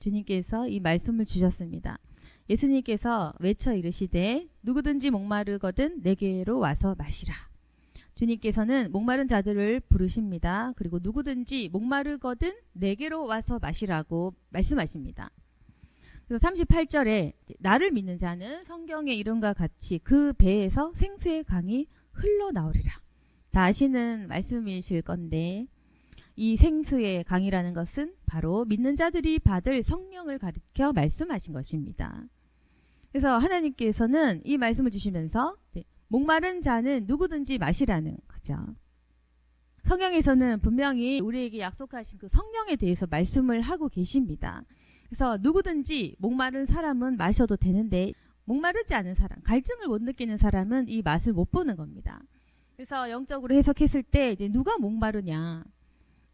주님께서 이 말씀을 주셨습니다. 예수님께서 외쳐 이르시되 누구든지 목마르거든 내게로 와서 마시라. 주님께서는 목마른 자들을 부르십니다. 그리고 누구든지 목마르거든 내게로 와서 마시라고 말씀하십니다. 그래서 38절에 나를 믿는 자는 성경의 이름과 같이 그 배에서 생수의 강이 흘러나오리라. 다 아시는 말씀이실 건데 이 생수의 강이라는 것은 바로 믿는 자들이 받을 성령을 가리켜 말씀하신 것입니다. 그래서 하나님께서는 이 말씀을 주시면서 목마른 자는 누구든지 마시라는 거죠. 성경에서는 분명히 우리에게 약속하신 그 성령에 대해서 말씀을 하고 계십니다. 그래서 누구든지 목마른 사람은 마셔도 되는데 목마르지 않은 사람, 갈증을 못 느끼는 사람은 이 맛을 못 보는 겁니다. 그래서 영적으로 해석했을 때 이제 누가 목마르냐,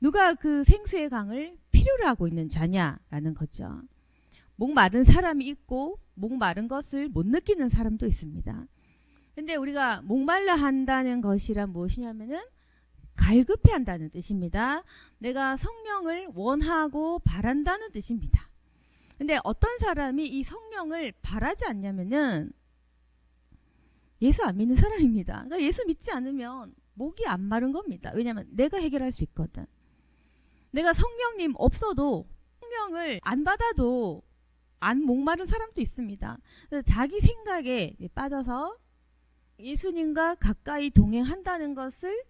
누가 그 생수의 강을 필요로 하고 있는 자냐라는 거죠. 목마른 사람이 있고 목마른 것을 못 느끼는 사람도 있습니다. 근데 우리가 목말라 한다는 것이란 무엇이냐면은 갈급해 한다는 뜻입니다. 내가 성령을 원하고 바란다는 뜻입니다. 근데 어떤 사람이 이 성령을 바라지 않냐면은 예수 안 믿는 사람입니다. 그러니까 예수 믿지 않으면 목이 안 마른 겁니다. 왜냐하면 내가 해결할 수 있거든. 내가 성령님 없어도 성령을 안 받아도 안 목마른 사람도 있습니다. 그래서 자기 생각에 빠져서 예수님과 가까이 동행한다는 것을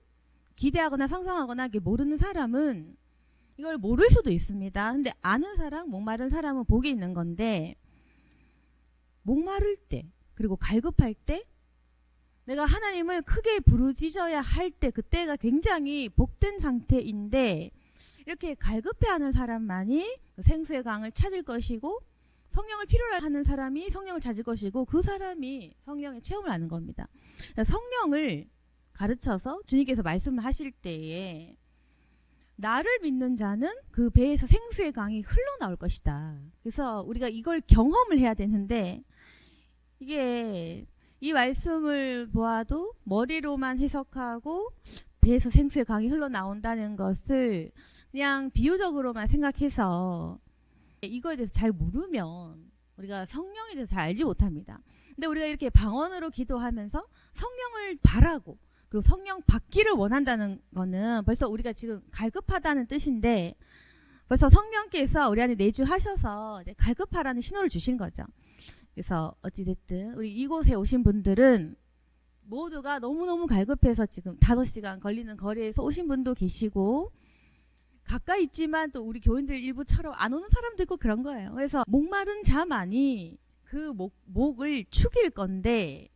기대하거나 상상하거나 모르는 사람은 이걸 모를 수도 있습니다. 근데 아는 사람, 목마른 사람은 복이 있는 건데 목마를 때 그리고 갈급할 때 내가 하나님을 크게 부르짖어야 할 때 그때가 굉장히 복된 상태인데 이렇게 갈급해하는 사람만이 생수의 강을 찾을 것이고 성령을 필요로 하는 사람이 성령을 찾을 것이고 그 사람이 성령의 체험을 하는 겁니다. 성령을 가르쳐서 주님께서 말씀을 하실 때에 나를 믿는 자는 그 배에서 생수의 강이 흘러나올 것이다. 그래서 우리가 이걸 경험을 해야 되는데 이게 이 말씀을 보아도 머리로만 해석하고 배에서 생수의 강이 흘러나온다는 것을 그냥 비유적으로만 생각해서 이거에 대해서 잘 모르면 우리가 성령에 대해서 잘 알지 못합니다. 근데 우리가 이렇게 방언으로 기도하면서 성령을 바라고 그리고 성령 받기를 원한다는 거는 벌써 우리가 지금 갈급하다는 뜻인데 벌써 성령께서 우리 안에 내주하셔서 이제 갈급하라는 신호를 주신 거죠. 그래서 어찌됐든 우리 이곳에 오신 분들은 모두가 너무너무 갈급해서 지금 5시간 걸리는 거리에서 오신 분도 계시고 가까이 있지만 또 우리 교인들 일부처럼 안 오는 사람도 있고 그런 거예요. 그래서 목마른 자만이 그 목을 축일 건데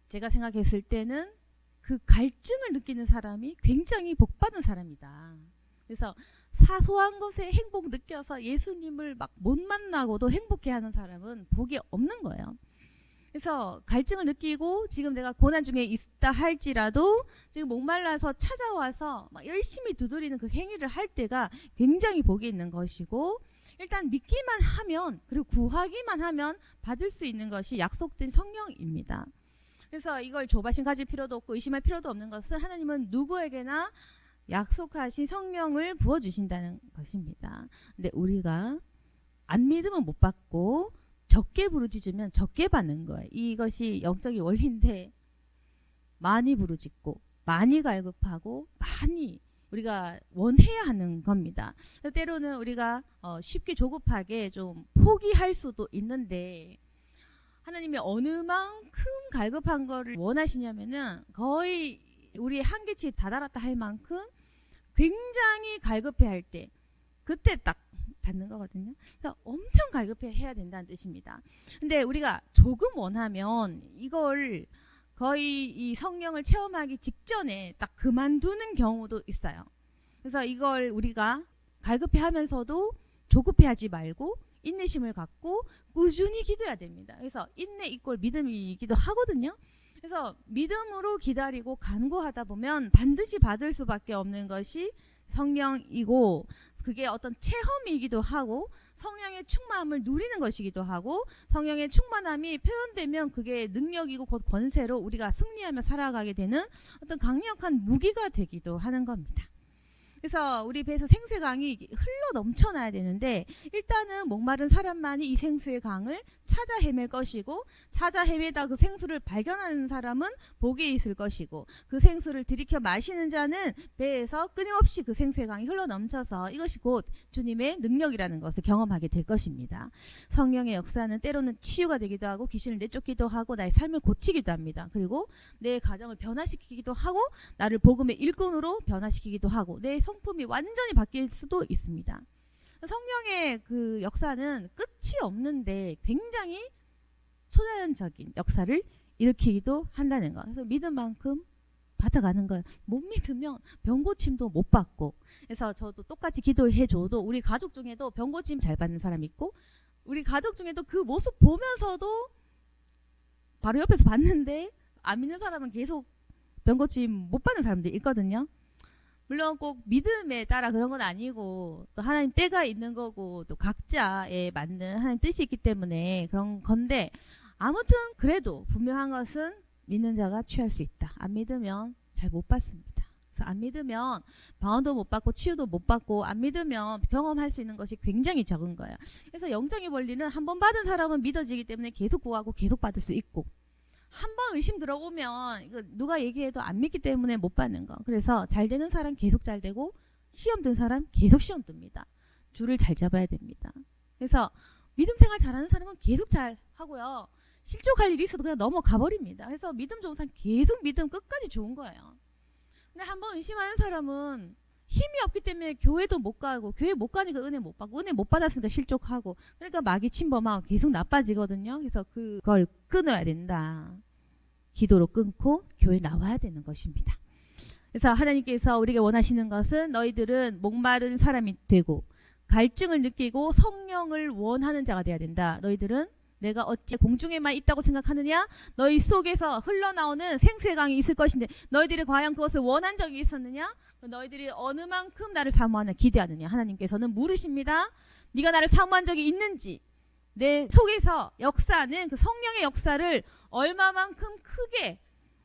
제가 생각했을 때는 그 갈증을 느끼는 사람이 굉장히 복받은 사람이다. 그래서 사소한 것에 행복 느껴서 예수님을 막 못 만나고도 행복해하는 사람은 복이 없는 거예요. 그래서 갈증을 느끼고 지금 내가 고난 중에 있다 할지라도 지금 목말라서 찾아와서 막 열심히 두드리는 그 행위를 할 때가 굉장히 복이 있는 것이고 일단 믿기만 하면 그리고 구하기만 하면 받을 수 있는 것이 약속된 성령입니다. 그래서 이걸 조바심 가질 필요도 없고 의심할 필요도 없는 것은 하나님은 누구에게나 약속하신 성령을 부어주신다는 것입니다. 근데 우리가 안 믿으면 못 받고 적게 부르짖으면 적게 받는 거예요. 이것이 영적인 원리인데 많이 부르짖고 많이 갈급하고 많이 우리가 원해야 하는 겁니다. 때로는 우리가 쉽게 조급하게 좀 포기할 수도 있는데 하나님이 어느 만큼 갈급한 거를 원하시냐면은 거의 우리의 한계치에 다다랐다 할 만큼 굉장히 갈급해 할 때 그때 딱 받는 거거든요. 그래서 엄청 갈급해 해야 된다는 뜻입니다. 근데 우리가 조금 원하면 이걸 거의 이 성령을 체험하기 직전에 딱 그만두는 경우도 있어요. 그래서 이걸 우리가 갈급해 하면서도 조급해 하지 말고 인내심을 갖고 꾸준히 기도해야 됩니다. 그래서 인내 이꼴 믿음이기도 하거든요. 그래서 믿음으로 기다리고 간구하다 보면 반드시 받을 수밖에 없는 것이 성령이고 그게 어떤 체험이기도 하고 성령의 충만함을 누리는 것이기도 하고 성령의 충만함이 표현되면 그게 능력이고 곧 권세로 우리가 승리하며 살아가게 되는 어떤 강력한 무기가 되기도 하는 겁니다. 그래서 우리 배에서 생수의 강이 흘러 넘쳐나야 되는데 일단은 목마른 사람만이 이 생수의 강을 찾아 헤맬 것이고 찾아 헤매다 그 생수를 발견하는 사람은 복이 있을 것이고 그 생수를 들이켜 마시는 자는 배에서 끊임없이 그 생수의 강이 흘러 넘쳐서 이것이 곧 주님의 능력이라는 것을 경험하게 될 것입니다. 성령의 역사는 때로는 치유가 되기도 하고 귀신을 내쫓기도 하고 나의 삶을 고치기도 합니다. 그리고 내 가정을 변화시키기도 하고 나를 복음의 일꾼으로 변화시키기도 하고 내 성품이 완전히 바뀔 수도 있습니다. 성령의 그 역사는 끝이 없는데 굉장히 초자연적인 역사를 일으키기도 한다는 거. 그래서 믿은 만큼 받아가는 거예요. 못 믿으면 병고침도 못 받고. 그래서 저도 똑같이 기도해줘도 우리 가족 중에도 병고침 잘 받는 사람 있고 우리 가족 중에도 그 모습 보면서도 바로 옆에서 봤는데 안 믿는 사람은 계속 병고침 못 받는 사람들이 있거든요. 물론 꼭 믿음에 따라 그런 건 아니고 또 하나님 때가 있는 거고 또 각자에 맞는 하나님 뜻이 있기 때문에 그런 건데 아무튼 그래도 분명한 것은 믿는 자가 취할 수 있다. 안 믿으면 잘 못 받습니다. 그래서 안 믿으면 방언도 못 받고 치유도 못 받고 안 믿으면 경험할 수 있는 것이 굉장히 적은 거예요. 그래서 영적인 원리는 한 번 받은 사람은 믿어지기 때문에 계속 구하고 계속 받을 수 있고 한 번 의심 들어오면 이거 누가 얘기해도 안 믿기 때문에 못 받는 거. 그래서 잘 되는 사람 계속 잘 되고 시험 든 사람 계속 시험 듭니다. 줄을 잘 잡아야 됩니다. 그래서 믿음 생활 잘하는 사람은 계속 잘 하고요. 실족할 일이 있어도 그냥 넘어가 버립니다. 그래서 믿음 좋은 사람 계속 믿음 끝까지 좋은 거예요. 근데 한 번 의심하는 사람은 힘이 없기 때문에 교회도 못 가고 교회 못 가니까 은혜 못 받고 은혜 못 받았으니까 실족하고 그러니까 마귀 침범하고 계속 나빠지거든요. 그래서 그걸 끊어야 된다. 기도로 끊고 교회 나와야 되는 것입니다. 그래서 하나님께서 우리에게 원하시는 것은 너희들은 목마른 사람이 되고 갈증을 느끼고 성령을 원하는 자가 되어야 된다. 너희들은 내가 어찌 공중에만 있다고 생각하느냐? 너희 속에서 흘러나오는 생수의 강이 있을 것인데 너희들이 과연 그것을 원한 적이 있었느냐? 너희들이 어느 만큼 나를 사모하느냐 기대하느냐? 하나님께서는 물으십니다. 네가 나를 사모한 적이 있는지 내 속에서 역사는 그 성령의 역사를 얼마만큼 크게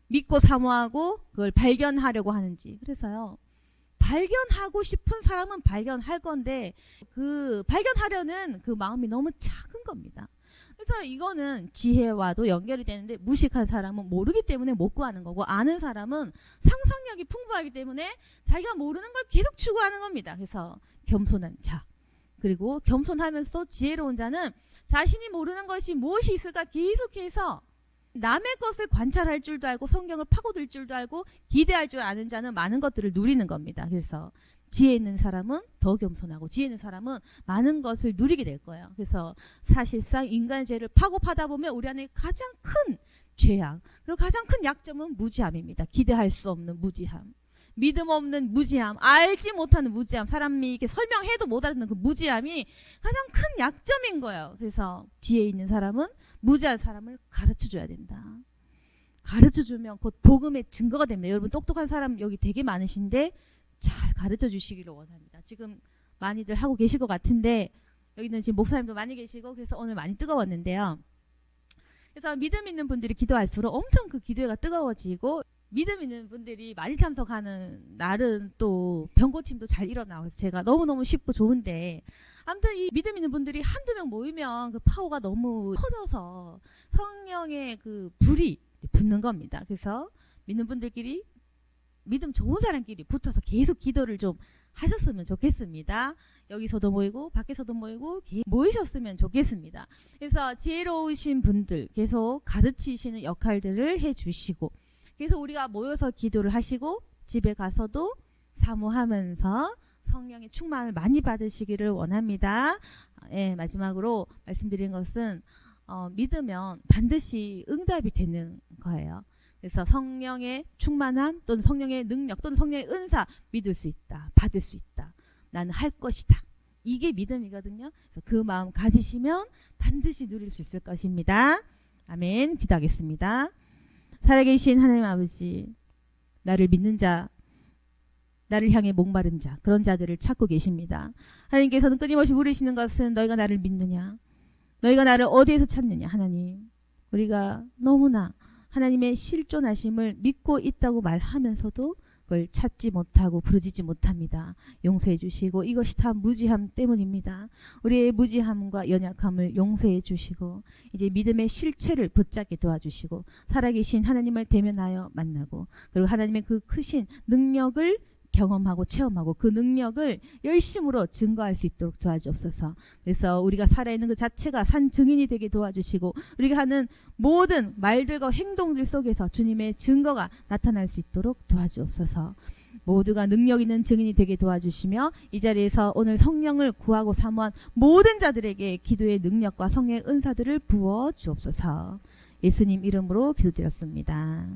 믿고 사모하고 그걸 발견하려고 하는지. 그래서요. 발견하고 싶은 사람은 발견할 건데 그 발견하려는 그 마음이 너무 작은 겁니다. 그래서 이거는 지혜와도 연결이 되는데 무식한 사람은 모르기 때문에 못 구하는 거고 아는 사람은 상상력이 풍부하기 때문에 자기가 모르는 걸 계속 추구하는 겁니다. 그래서 겸손한 자 그리고 겸손하면서도 지혜로운 자는 자신이 모르는 것이 무엇이 있을까 계속해서 남의 것을 관찰할 줄도 알고 성경을 파고들 줄도 알고 기대할 줄 아는 자는 많은 것들을 누리는 겁니다. 그래서 지혜 있는 사람은 더 겸손하고 지혜 있는 사람은 많은 것을 누리게 될 거예요. 그래서 사실상 인간의 죄를 파고 파다 보면 우리 안에 가장 큰 죄악 그리고 가장 큰 약점은 무지함입니다. 기대할 수 없는 무지함. 믿음 없는 무지함, 알지 못하는 무지함, 사람이 이렇게 설명해도 못 알아듣는 그 무지함이 가장 큰 약점인 거예요. 그래서 지혜 있는 사람은 무지한 사람을 가르쳐줘야 된다. 가르쳐주면 곧 복음의 증거가 됩니다. 여러분 똑똑한 사람 여기 되게 많으신데 잘 가르쳐 주시기를 원합니다. 지금 많이들 하고 계실 것 같은데 여기는 지금 목사님도 많이 계시고 그래서 오늘 많이 뜨거웠는데요. 그래서 믿음 있는 분들이 기도할수록 엄청 그 기도회가 뜨거워지고 믿음 있는 분들이 많이 참석하는 날은 또 병고침도 잘 일어나고 제가 너무너무 쉽고 좋은데 아무튼 이 믿음 있는 분들이 한두 명 모이면 그 파워가 너무 커져서 성령의 그 불이 붙는 겁니다. 그래서 믿는 분들끼리 믿음 좋은 사람끼리 붙어서 계속 기도를 좀 하셨으면 좋겠습니다. 여기서도 모이고 밖에서도 모이고 모이셨으면 좋겠습니다. 그래서 지혜로우신 분들 계속 가르치시는 역할들을 해주시고 그래서 우리가 모여서 기도를 하시고 집에 가서도 사모하면서 성령의 충만을 많이 받으시기를 원합니다. 예, 마지막으로 말씀드린 것은 믿으면 반드시 응답이 되는 거예요. 그래서 성령의 충만함 또는 성령의 능력 또는 성령의 은사 믿을 수 있다. 받을 수 있다. 나는 할 것이다. 이게 믿음이거든요. 그래서 그 마음 가지시면 반드시 누릴 수 있을 것입니다. 아멘. 기도하겠습니다. 살아계신 하나님 아버지 나를 믿는 자 나를 향해 목마른 자 그런 자들을 찾고 계십니다. 하나님께서는 끊임없이 물으시는 것은 너희가 나를 믿느냐 너희가 나를 어디에서 찾느냐 하나님 우리가 너무나 하나님의 실존하심을 믿고 있다고 말하면서도 걸 찾지 못하고 부르짖지 못합니다. 용서해 주시고 이것이 다 무지함 때문입니다. 우리의 무지함과 연약함을 용서해 주시고 이제 믿음의 실체를 붙잡게 도와주시고 살아계신 하나님을 대면하여 만나고 그리고 하나님의 그 크신 능력을 경험하고 체험하고 그 능력을 열심으로 증거할 수 있도록 도와주옵소서. 그래서 우리가 살아있는 그 자체가 산 증인이 되게 도와주시고 우리가 하는 모든 말들과 행동들 속에서 주님의 증거가 나타날 수 있도록 도와주옵소서. 모두가 능력 있는 증인이 되게 도와주시며 이 자리에서 오늘 성령을 구하고 사모한 모든 자들에게 기도의 능력과 성령의 은사들을 부어 주옵소서. 예수님 이름으로 기도드렸습니다.